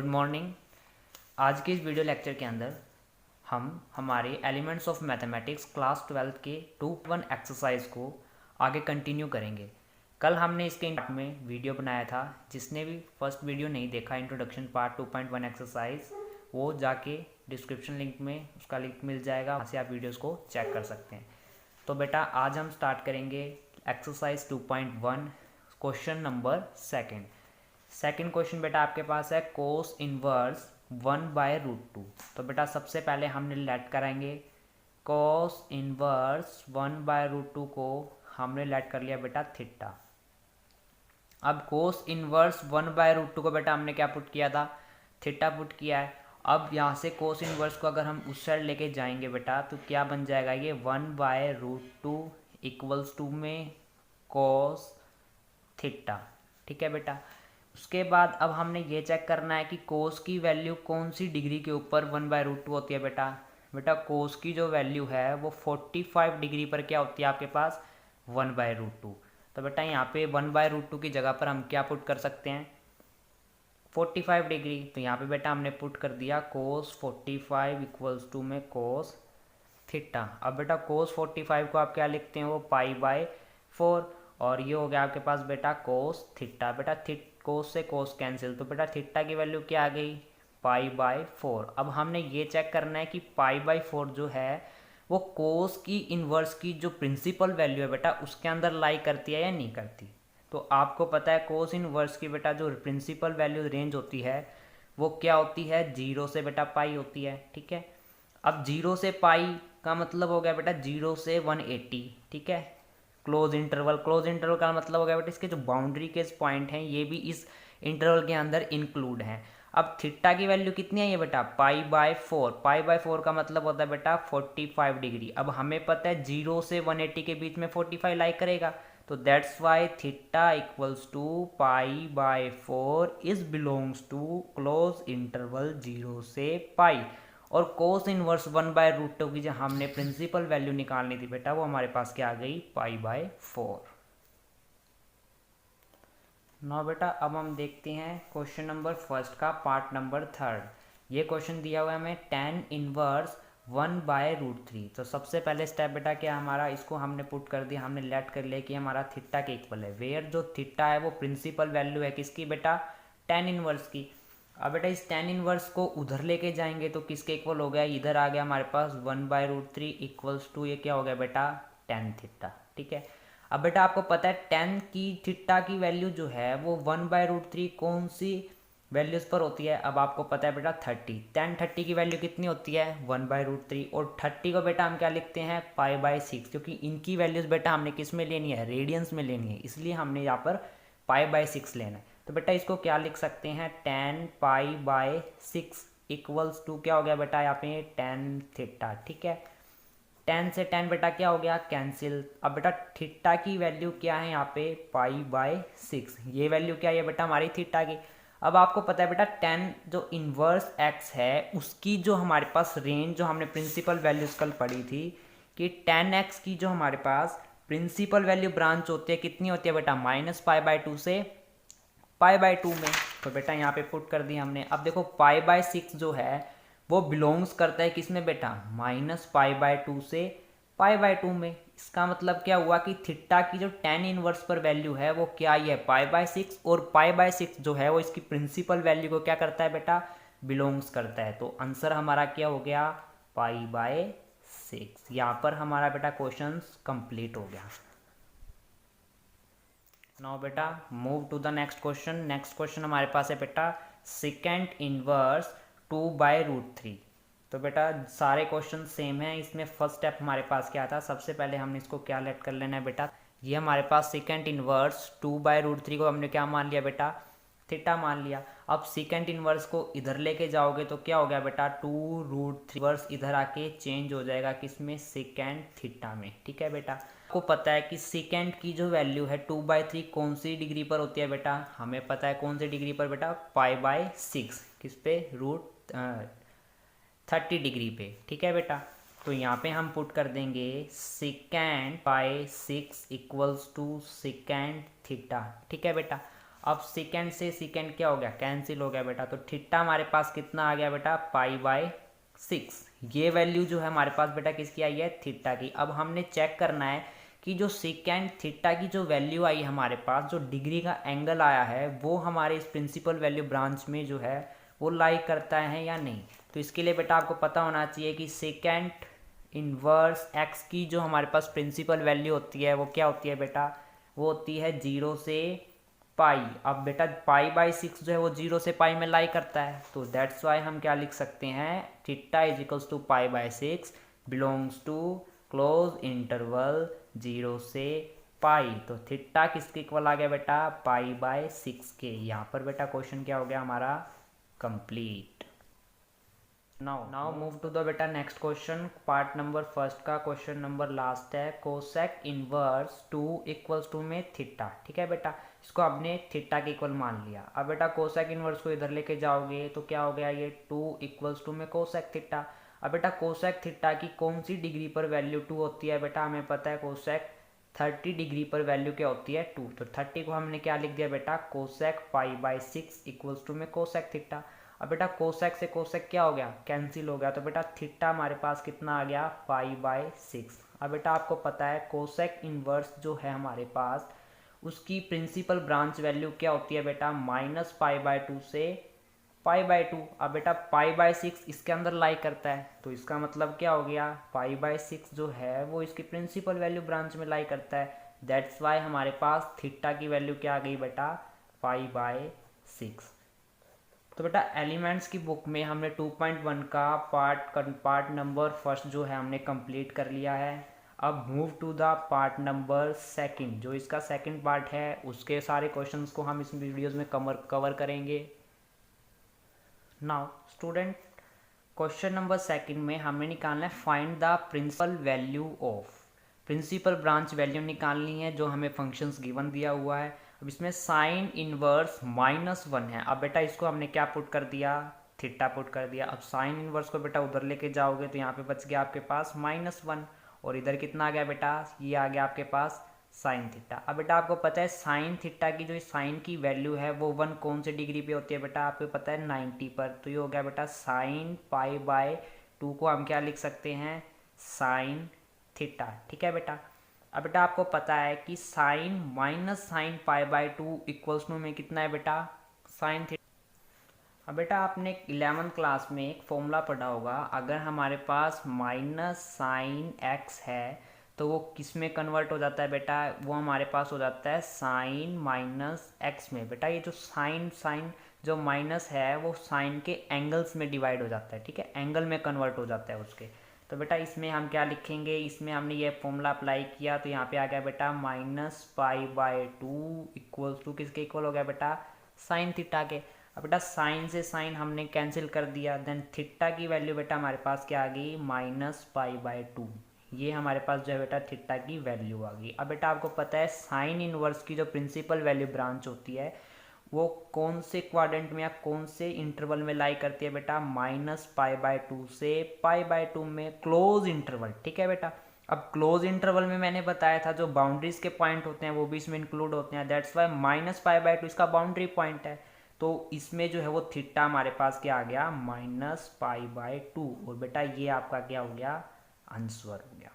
Good morning. आज के इस वीडियो लेक्चर के अंदर हम हमारे एलिमेंट्स ऑफ मैथमेटिक्स क्लास 12 के 2.1 एक्सरसाइज को आगे कंटिन्यू करेंगे। कल हमने इसके पार्ट में वीडियो बनाया था। जिसने भी फर्स्ट वीडियो नहीं देखा इंट्रोडक्शन पार्ट 2.1 एक्सरसाइज, वो जाके डिस्क्रिप्शन लिंक में उसका लिंक मिल जाएगा, वहाँ से आप वीडियोज़ को चेक कर सकते हैं। तो बेटा आज हम स्टार्ट करेंगे exercise 2.1 question number second question बेटा आपके पास है कोस इनवर्स 1/√2। तो बेटा सबसे पहले हमने लेट कराएंगे कोस इनवर्स 1/√2 को हमने लेट कर लिया बेटा थीटा। अब कोस इनवर्स 1/√2 को बेटा हमने क्या पुट किया था, थीटा पुट किया है। अब यहाँ से कोस इनवर्स को अगर हम उस साइड लेके जाएंगे बेटा तो क्या बन जाएगा, ये 1/√2 इक्वल्स टू में कोस थीटा। ठीक है बेटा। उसके बाद अब हमने ये चेक करना है कि कोस की वैल्यू कौन सी डिग्री के ऊपर 1/√2 होती है बेटा कोस की जो वैल्यू है वो 45 डिग्री पर क्या होती है आपके पास 1/√2। तो बेटा यहाँ पे 1/√2 की जगह पर हम क्या पुट कर सकते हैं 45 डिग्री। तो यहाँ पे बेटा हमने पुट कर दिया कोस 45 इक्वल्स टू में कोस थीटा। अब बेटा कोस 45 को आप क्या लिखते हैं, वो π/4, और ये हो गया आपके पास बेटा कोस थीटा। बेटा कोस से कोस कैंसिल, तो बेटा थीटा की वैल्यू क्या आ गई π/4। अब हमने ये चेक करना है कि π/4 जो है वो कोस की इन्वर्स की जो प्रिंसिपल वैल्यू है बेटा उसके अंदर लाई करती है या नहीं करती। तो आपको पता है कोस इनवर्स की बेटा जो प्रिंसिपल वैल्यू रेंज होती है वो क्या होती है, 0 से बेटा पाई होती है। ठीक है। अब 0 से पाई का मतलब हो गया बेटा 0 से 180। ठीक है। क्लोज इंटरवल का मतलब हो गया बेटा इसके जो बाउंड्री के पॉइंट हैं ये भी इस इंटरवल के अंदर इंक्लूड हैं। अब थीटा की वैल्यू कितनी है ये बेटा π/4 का मतलब होता है बेटा 45 डिग्री। अब हमें पता है 0 से 180 के बीच में 45 लाई करेगा, तो that's why theta equals to π/4 is belongs to close interval 0 से पाई। और कोस इनवर्स 1/√2 की जो हमने प्रिंसिपल वैल्यू निकालनी थी बेटा वो हमारे पास क्या आ गई π/4। नौ बेटा अब हम देखते हैं क्वेश्चन नंबर फर्स्ट का पार्ट नंबर 3। ये क्वेश्चन दिया हुआ है हमें tan इनवर्स 1/√3। तो सबसे पहले स्टेप बेटा क्या हमारा, इसको हमने पुट कर दिया, हमने लेट कर लिया कि हमारा थीटा के इक्वल है, वेयर जो थीटा है वो प्रिंसिपल वैल्यू है किसकी बेटा tan इनवर्स की। अब बेटा इस tan इनवर्स को उधर लेके जाएंगे तो किसके इक्वल हो गया, इधर आ गया हमारे पास 1/√3 इक्वल्स टू ये क्या हो गया बेटा tan थीटा। ठीक है। अब बेटा आपको पता है tan की थीटा की वैल्यू जो है वो 1/√3 कौन सी वैल्यूज पर होती है। अब आपको पता है बेटा 30, tan 30 की वैल्यू कितनी होती है 1/√3, और 30 को बेटा हम क्या लिखते हैं π/6, क्योंकि इनकी वैल्यूज बेटा हमने किस में लेनी है, रेडियंस में लेनी है, इसलिए हमने यहाँ पर π/6 लेना है। तो बेटा इसको क्या लिख सकते हैं tan π/6 इक्वल्स टू क्या हो गया बेटा यहाँ पे tan थीटा। ठीक है। tan से tan बेटा क्या हो गया कैंसिल। अब बेटा थीटा की वैल्यू क्या है यहाँ पे π/6, ये वैल्यू क्या है बेटा हमारी थीटा की। अब आपको पता है बेटा tan जो इनवर्स x है उसकी जो हमारे पास रेंज जो हमने प्रिंसिपल वैल्यूज कल पढ़ी थी कि tan x की जो हमारे पास प्रिंसिपल वैल्यू ब्रांच होती है कितनी होती है बेटा -π/2 से π/2 में। तो बेटा यहाँ पे पुट कर दिया हमने। अब देखो π/6 जो है वो बिलोंग्स करता है किसमें बेटा -π/2 से π/2 में। इसका मतलब क्या हुआ कि थीटा की जो tan इनवर्स पर वैल्यू है वो क्या ही है π/6, और π/6 जो है वो इसकी प्रिंसिपल वैल्यू को क्या करता है बेटा बिलोंग्स करता है। तो आंसर हमारा क्या हो गया π/6। यहाँ पर हमारा बेटा क्वेश्चन कंप्लीट हो गया। नाउ बेटा move to the next question. Next question हमारे पास है बेटा सेकेंड इनवर्स 2/√3। तो बेटा सारे क्वेश्चन सेम हैं। इसमें फर्स्ट स्टेप हमारे पास क्या था, सबसे पहले हमने इसको क्या लेट कर लेना है बेटा, ये हमारे पास सेकेंड इनवर्स 2/√3 को हमने क्या मान लिया बेटा थीटा मान लिया। अब सेकेंड इनवर्स को इधर लेके जाओगे तो क्या हो गया बेटा 2√3 इनवर्स इधर आके चेंज हो जाएगा किसमें सेकेंड थीटा में। ठीक है बेटा। आपको पता है कि सेकेंड की जो वैल्यू है 2/3 कौन सी डिग्री पर होती है बेटा, हमें पता है कौन सी डिग्री पर बेटा π/6, किस पे √30 डिग्री पे। ठीक है बेटा। तो यहाँ पे हम पुट कर देंगे second π/6 equals to second theta. ठीक है बेटा। अब सेकेंड से सेकेंड क्या हो गया, कैंसिल हो गया बेटा, तो थीटा हमारे पास कितना आ गया बेटा, π/6। ये वैल्यू जो है हमारे पास बेटा किसकी आई है, थीटा की। अब हमने चेक करना है कि जो सेकेंड थीटा की जो वैल्यू आई है हमारे पास, जो डिग्री का एंगल आया है, वो हमारे इस प्रिंसिपल वैल्यू ब्रांच में जो है वो लाई करता है या नहीं। तो इसके लिए बेटा आपको पता होना चाहिए कि सेकेंड इनवर्स एक्स की जो हमारे पास प्रिंसिपल वैल्यू होती है वो क्या होती है बेटा, वो होती है 0 से पाई। अब बेटा π/6 जो है वो 0 से पाई में लाई करता है, तो दैट्स वाई हम क्या लिख सकते हैं, theta is equals to π/6 belongs to close interval 0 से पाई। तो थीटा किसके इक्वल आ गया बेटा, π/6 के। यहाँ पर बेटा क्वेश्चन क्या हो गया हमारा, complete. Now move to the बेटा next question, part number first का क्वेश्चन नंबर लास्ट है। कोसेक इनवर्स 2 इक्वल्स टू में थीटा, ठीक है बेटा, इसको आपने थीटा के इक्वल मान लिया। अब बेटा कोसेक इनवर्स को इधर लेके जाओगे तो क्या हो गया, ये 2 इक्वल्स टू में कोसेक थीटा। अब बेटा कोसेक थीटा की कौन सी डिग्री पर वैल्यू 2 होती है बेटा, हमें पता है कोसेक 30 डिग्री पर वैल्यू क्या होती है, 2। तो 30 को हमने क्या लिख दिया बेटा, कोसेक π/6 इक्वल्स टू में कोसेक थीटा। अब बेटा कोसेक से कोसेक क्या हो गया, कैंसिल हो गया, तो बेटा थीटा हमारे पास कितना आ गया, π/6। अब बेटा आपको पता है कोसेक इनवर्स जो है हमारे पास, उसकी प्रिंसिपल ब्रांच वैल्यू क्या होती है बेटा, -π/2 से π/2। अब बेटा π/6 इसके अंदर लाई करता है, तो इसका मतलब क्या हो गया, π/6 जो है वो इसकी प्रिंसिपल वैल्यू ब्रांच में लाई करता है। दैट्स वाई हमारे पास थीटा की वैल्यू क्या आ गई बेटा, π/6। तो बेटा एलिमेंट्स की बुक में हमने 2.1 का पार्ट नंबर फर्स्ट जो है हमने कंप्लीट कर लिया है। अब move to the part number second, जो इसका सेकंड पार्ट है, उसके सारे क्वेश्चंस को हम इस वीडियोस में कवर करेंगे। Now student, question number second में हमें निकालना है find the principal value of, principal branch value निकालनी है जो हमें फंक्शंस गिवन दिया हुआ है। अब इसमें साइन इनवर्स -1 है। अब बेटा इसको हमने क्या पुट कर दिया, थीटा पुट कर दिया। अब साइन इनवर्स को बेटा उधर लेके जाओगे तो यहाँ पे बच गया आपके पास -1, और इधर कितना आ गया बेटा, ये आ गया आपके पास साइन थीटा। अब बेटा आपको पता है साइन थीटा की जो साइन की वैल्यू है वो 1 कौन से डिग्री पे होती है बेटा, आपको पता है 90 पर। तो ये हो गया बेटा साइन π/2 को हम क्या लिख सकते हैं, साइन थीटा, ठीक है बेटा। अब बेटा आपको पता है कि sine minus sine π/2 equals to में कितना है बेटा, साइन थीटा। अब बेटा आपने 11th क्लास में एक फॉर्मूला पढ़ा होगा, अगर हमारे पास माइनस साइन एक्स है तो वो किस में कन्वर्ट हो जाता है बेटा, वो हमारे पास हो जाता है साइन माइनस एक्स में। बेटा ये जो साइन जो माइनस है वो साइन के एंगल्स में डिवाइड हो जाता है, ठीक है, एंगल में कन्वर्ट हो जाता है उसके। तो बेटा इसमें हम क्या लिखेंगे, इसमें हमने ये फॉर्मूला अप्लाई किया तो यहाँ पे आ गया बेटा -π/2 इक्वल्स टू किसके इक्वल हो गया बेटा, साइन थीटा के। अब बेटा साइन से साइन हमने कैंसिल कर दिया, देन थीटा की वैल्यू बेटा हमारे पास क्या आ गई, -π/2। ये हमारे पास जो है बेटा थीटा की वैल्यू आ गई। अब बेटा आपको पता है साइन इनवर्स की जो प्रिंसिपल वैल्यू ब्रांच होती है वो कौन से क्वाड्रेंट में या कौन से इंटरवल में लाई करती है बेटा, -π/2 से π/2 में, क्लोज इंटरवल, ठीक है बेटा। अब क्लोज इंटरवल में मैंने बताया था जो बाउंड्रीज के पॉइंट होते हैं वो भी इसमें इंक्लूड होते हैं, दैट्स वाई -π/2 इसका बाउंड्री पॉइंट है। तो इसमें जो है वो थीटा हमारे पास क्या आ गया, -π/2, और बेटा ये आपका क्या हो गया, आंसर हो गया।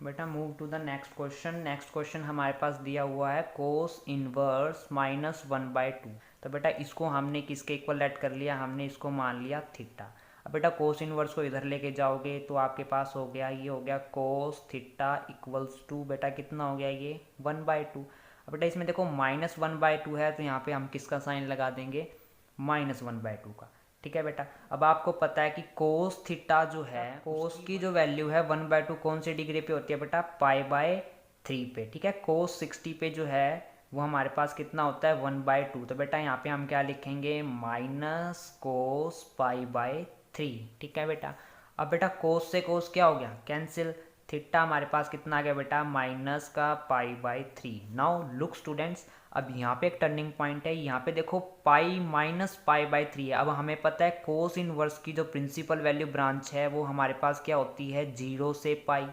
बेटा move to the next question. Next question हमारे पास दिया हुआ है कोस इनवर्स -1/2। तो बेटा इसको हमने किसके इक्वल लेट कर लिया, हमने इसको मान लिया थीटा। अब बेटा कोस इनवर्स को इधर लेके जाओगे तो आपके पास हो गया, ये हो गया कोस थीटा इक्वल्स टू बेटा कितना हो गया, ये 1/2। अब बेटा इसमें देखो -1/2 है तो यहाँ पे हम किसका साइन लगा देंगे, -1/2 का, ठीक है बेटा। अब आपको पता है कि कोस थीटा जो है, कोस की जो वैल्यू है 1/2 कौन से डिग्री पे होती है बेटा, π/3 पे, ठीक है। कोस 60 पे जो है वो हमारे पास कितना होता है, 1/2। तो बेटा यहाँ पे हम क्या लिखेंगे, -cos π/3, ठीक है बेटा। अब बेटा कोस से कोस क्या हो गया, कैंसिल, थीटा हमारे पास कितना आ गया बेटा, -π/3। नाउ लुक स्टूडेंट्स, अब यहाँ पे एक टर्निंग पॉइंट है, यहाँ पे देखो पाई -π/3 है। अब हमें पता है कोस इनवर्स की जो प्रिंसिपल वैल्यू ब्रांच है वो हमारे पास क्या होती है, 0 से पाई,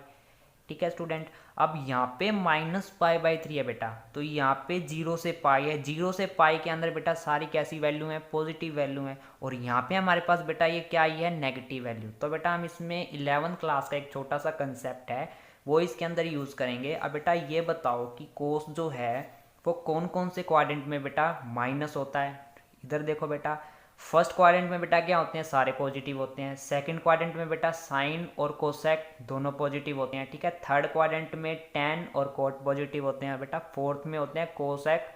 ठीक है स्टूडेंट। अब यहाँ पे -π/3 है बेटा, तो यहाँ पे 0 से पाई है, 0 से पाई के अंदर बेटा सारी कैसी वैल्यू है, पॉजिटिव वैल्यू है, और यहाँ पे हमारे पास बेटा ये क्या आई है, नेगेटिव वैल्यू। तो बेटा हम इसमें 11th क्लास का एक छोटा सा कंसेप्ट है वो इसके अंदर यूज़ करेंगे। अब बेटा ये बताओ कि कोस जो है वो कौन कौन से क्वाड्रेंट में बेटा माइनस होता है। इधर देखो बेटा, फर्स्ट क्वाड्रेंट में बेटा क्या होते हैं, सारे पॉजिटिव होते हैं। सेकंड क्वाड्रेंट में बेटा साइन और कोसेक दोनों पॉजिटिव होते हैं, ठीक है। थर्ड क्वाड्रेंट में टेन और कोट पॉजिटिव होते हैं बेटा। फोर्थ में होते हैं कोसेक,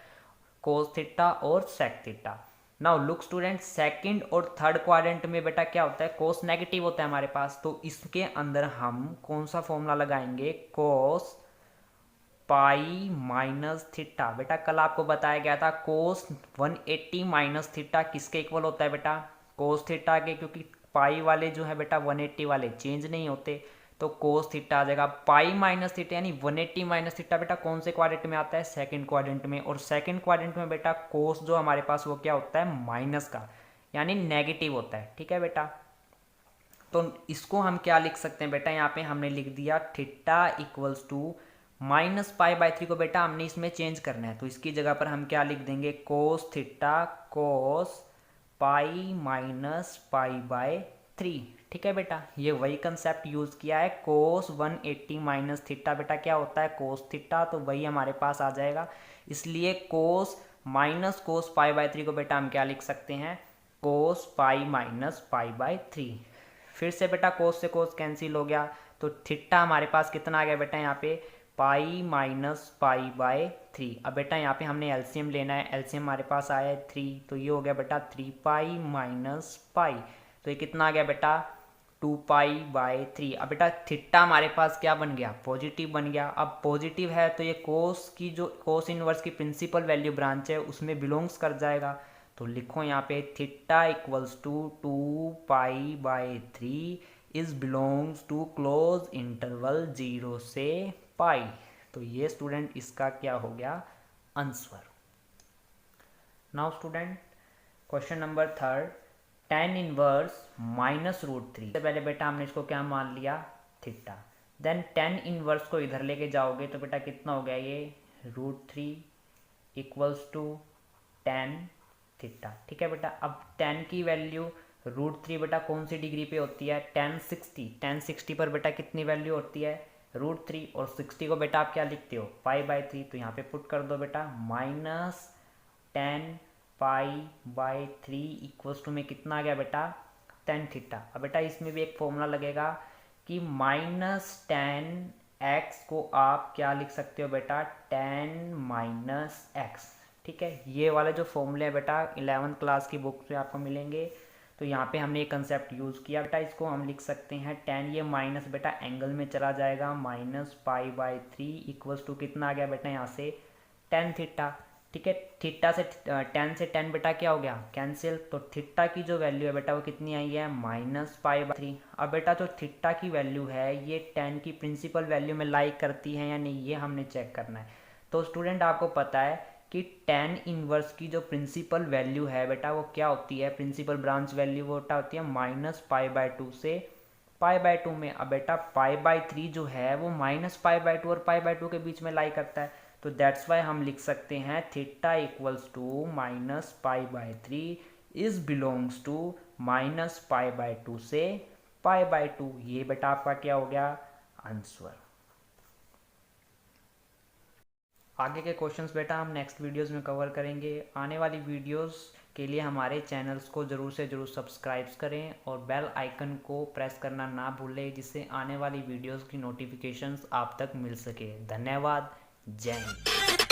कोस थीटा और sec theta. Now look student, second और थर्ड क्वाड्रेंट में बेटा क्या होता है, कोस नेगेटिव होता है हमारे पास। तो इसके अंदर हम कौन सा फॉर्मूला लगाएंगे, कोस पाई माइनस थीटा। बेटा कल आपको बताया गया था कोस 180 माइनस थीटा किसके इक्वल होता है बेटा, कोस थीटा के, क्योंकि पाई वाले जो है बेटा 180 वाले चेंज नहीं होते, तो कोस थीटा आ जाएगा। पाई माइनस थीटा यानी 180 माइनस थीटा बेटा कौन से क्वाड्रेंट में आता है, सेकंड क्वाड्रेंट में। और सेकंड क्वाड्रेंट में बेटा कोस जो हमारे पास वो क्या होता है, माइनस का, यानी नेगेटिव होता है, ठीक है बेटा। तो इसको हम क्या लिख सकते हैं बेटा, यहाँ पे हमने लिख दिया थीटा इक्वल्स टू -π/3 को बेटा हमने इसमें चेंज करना है, तो इसकी जगह पर हम क्या लिख देंगे, cos theta cos pi minus π/3, ठीक है बेटा। ये वही कंसेप्ट यूज किया है, कोस 180 माइनस थीटा बेटा क्या होता है, कोस थीटा, तो वही हमारे पास आ जाएगा। इसलिए कोस माइनस कोस π/3 को बेटा हम क्या लिख सकते हैं, कोस पाई माइनस π/3। फिर से बेटा कोस से कोस कैंसिल हो गया, तो थीटा हमारे पास कितना आ गया बेटा, यहाँ पे पाई माइनस π/3। अब बेटा यहाँ पे हमने एलसीएम लेना है, एलसीएम हमारे पास आया है 3, तो ये हो गया बेटा 3π माइनस पाई, तो ये कितना आ गया बेटा 2π/3। अब बेटा थीटा हमारे पास क्या बन गया, पॉजिटिव बन गया। अब पॉजिटिव है तो ये कोस की जो कोस इनवर्स की प्रिंसिपल वैल्यू ब्रांच है उसमें बिलोंग्स कर जाएगा। तो लिखो यहाँ पे theta equals to 2π/3 is belongs to close interval 0 से पाई। तो ये स्टूडेंट इसका क्या हो गया, answer. Now student question number 3, tan inverse -√3। सबसे पहले बेटा हमने इसको क्या मान लिया, थीटा। देन tan इनवर्स को इधर लेके जाओगे तो बेटा कितना हो गया, ये √3 इक्वल्स टू tan थीटा, ठीक है बेटा। अब tan की वैल्यू √3 बेटा कौन सी डिग्री पे होती है, tan 60 पर बेटा कितनी वैल्यू होती है, √3, और 60 को बेटा आप क्या लिखते हो, π/3, तो यहाँ पे पुट कर दो बेटा -tan π/3 इक्वल्स टू में कितना आ गया बेटा, tan थीटा। अब बेटा इसमें भी एक फॉर्मूला लगेगा कि -tan x को आप क्या लिख सकते हो बेटा, tan -x, ठीक है। ये वाले जो फॉर्मूले हैं बेटा 11th क्लास की बुक से आपको मिलेंगे। तो यहाँ पे हमने ये कंसेप्ट यूज़ किया बेटा, इसको हम लिख सकते हैं tan, ये माइनस बेटा एंगल में चला जाएगा, -π/3 इक्वल्स टू कितना आ गया बेटा यहाँ से tan थीटा, ठीक है। थीटा से tan से tan बेटा क्या हो गया, कैंसिल, तो थीटा की जो वैल्यू है बेटा वो कितनी आई है, -π/3। अब बेटा जो थीटा की वैल्यू है ये tan की प्रिंसिपल वैल्यू में लाई करती है या नहीं, ये हमने चेक करना है। तो स्टूडेंट आपको पता है कि tan इनवर्स की जो प्रिंसिपल वैल्यू है बेटा वो क्या होती है, प्रिंसिपल ब्रांच वैल्यू वो होती है -π/2 से π/2 में। अब बेटा π/3 जो है वो -π/2 और π/2 के बीच में लाई करता है, तो दैट्स वाई हम लिख सकते हैं theta equals to -π/3 is belongs to -π/2 से π/2। ये बेटा आपका क्या हो गया, आंसर। आगे के क्वेश्चंस बेटा हम नेक्स्ट वीडियोस में कवर करेंगे। आने वाली वीडियोस के लिए हमारे चैनल्स को ज़रूर से ज़रूर सब्सक्राइब करें और बेल आइकन को प्रेस करना ना भूलें, जिससे आने वाली वीडियोस की नोटिफिकेशंस आप तक मिल सके। धन्यवाद, जय हिंद।